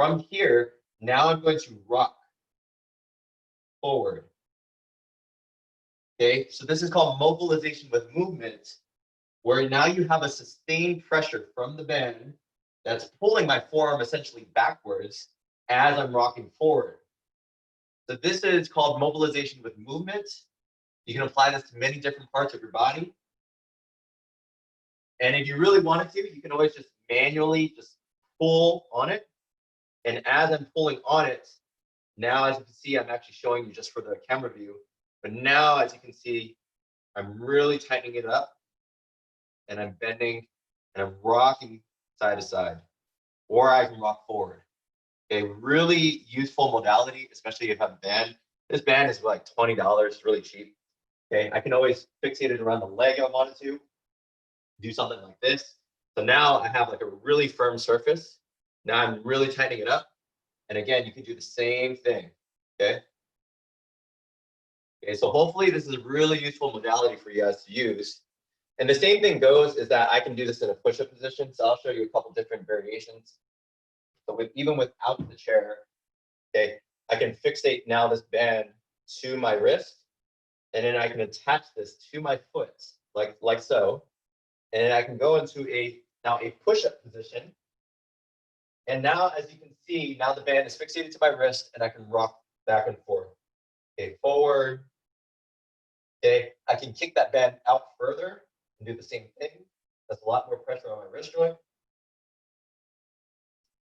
From here, now I'm going to rock forward. Okay, so this is called mobilization with movement, where now you have a sustained pressure from the band that's pulling my forearm essentially backwards as I'm rocking forward. So this is called mobilization with movement. You can apply this to many different parts of your body. And if you really wanted to, you can always just manually just pull on it. And as I'm pulling on it, now as you can see, I'm actually showing you just for the camera view. But now, as you can see, I'm really tightening it up. And I'm bending and I'm rocking side to side. Or I can rock forward. A really useful modality, especially if you have a band. This band is like $20, really cheap. Okay, I can always fixate it around the leg if I wanted to. Do something like this. So now I have like a really firm surface. Now I'm really tightening it up. And again, you can do the same thing. Okay. Okay, so hopefully this is a really useful modality for you guys to use. And the same thing goes is that I can do this in a push-up position. So I'll show you a couple different variations. So even without the chair, okay, I can fixate now this band to my wrist, and then I can attach this to my foot, like so. And then I can go into a push-up position. And now, as you can see, now the band is fixated to my wrist, and I can rock back and forth. Okay, forward. Okay, I can kick that band out further and do the same thing. That's a lot more pressure on my wrist joint.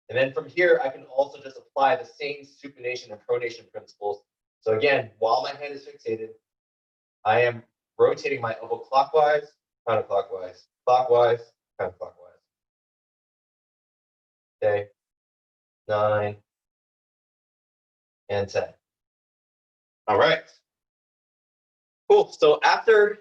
And then from here, I can also just apply the same supination and pronation principles. So again, while my hand is fixated, I am rotating my elbow clockwise, counterclockwise, clockwise, counterclockwise. Okay, 9 and 10. All right. Cool. So after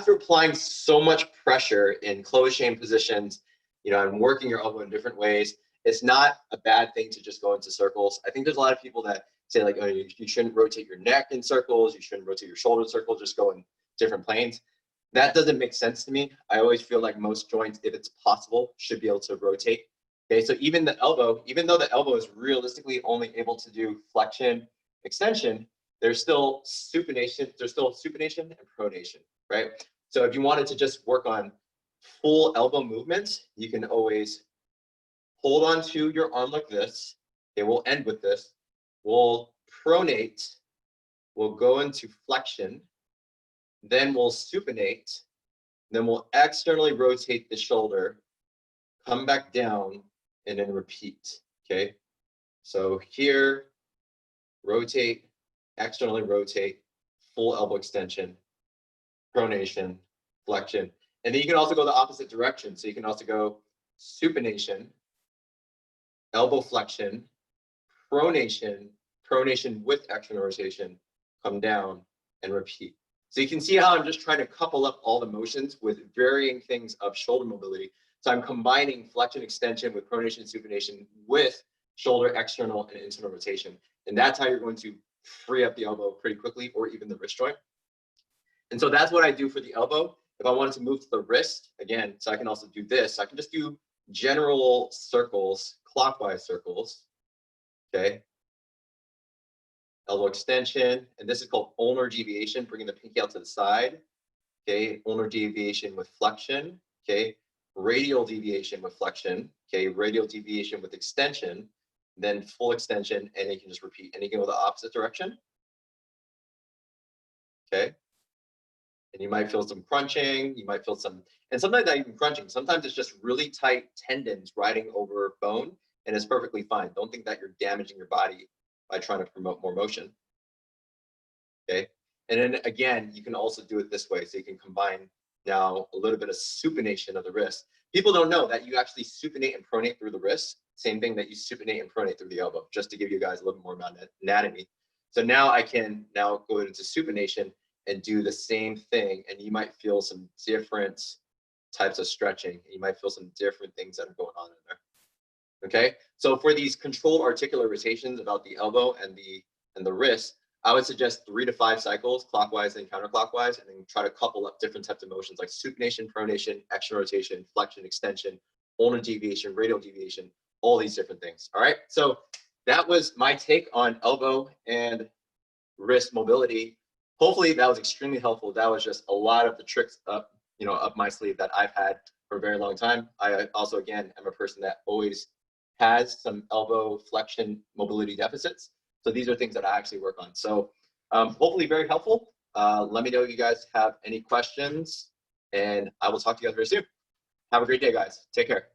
applying so much pressure in closed chain positions, and working your elbow in different ways, it's not a bad thing to just go into circles. I think there's a lot of people that say like, oh, you shouldn't rotate your neck in circles, you shouldn't rotate your shoulder in circles, just go in different planes. That doesn't make sense to me. I always feel like most joints, if it's possible, should be able to rotate. Okay, so even the elbow, even though the elbow is realistically only able to do flexion, extension, there's still supination, and pronation, right? So if you wanted to just work on full elbow movements, you can always hold on to your arm like this. Okay, we'll end with this. We'll pronate. We'll go into flexion. Then we'll supinate. Then we'll externally rotate the shoulder, come back down, and then repeat. Okay. So here, rotate, externally rotate, full elbow extension, pronation, flexion. And then you can also go the opposite direction. So you can also go supination, elbow flexion, pronation with external rotation, come down and repeat. So you can see how I'm just trying to couple up all the motions with varying things of shoulder mobility. So I'm combining flexion extension with pronation and supination with shoulder external and internal rotation. And that's how you're going to free up the elbow pretty quickly, or even the wrist joint. And so that's what I do for the elbow. If I wanted to move to the wrist, again, so I can also do this. I can just do general circles, clockwise circles, okay? Elbow extension, and this is called ulnar deviation, bringing the pinky out to the side, okay? Ulnar deviation with flexion, okay? Radial deviation with flexion, okay? Radial deviation with extension, then full extension, and you can just repeat, and you can go the opposite direction, okay? And you might feel some crunching, you might feel some, and sometimes not even crunching, sometimes it's just really tight tendons riding over bone, and it's perfectly fine. Don't think that you're damaging your body by trying to promote more motion, okay? And then again, you can also do it this way, so you can combine now a little bit of supination of the wrist. People don't know that you actually supinate and pronate through the wrist, same thing that you supinate and pronate through the elbow, just to give you guys a little more about anatomy. So now I can now go into supination and do the same thing, and you might feel some different types of stretching. You might feel some different things that are going on in there. Okay, so for these controlled articular rotations about the elbow and the wrist, I would suggest 3 to 5 cycles, clockwise and counterclockwise, and then try to couple up different types of motions like supination, pronation, external rotation, flexion, extension, ulnar deviation, radial deviation, all these different things. All right, so that was my take on elbow and wrist mobility. Hopefully that was extremely helpful. That was just a lot of the tricks up, up my sleeve that I've had for a very long time. I also, again, am a person that always has some elbow flexion mobility deficits. So these are things that I actually work on. So hopefully very helpful. Let me know if you guys have any questions, and I will talk to you guys very soon. Have a great day, guys. Take care.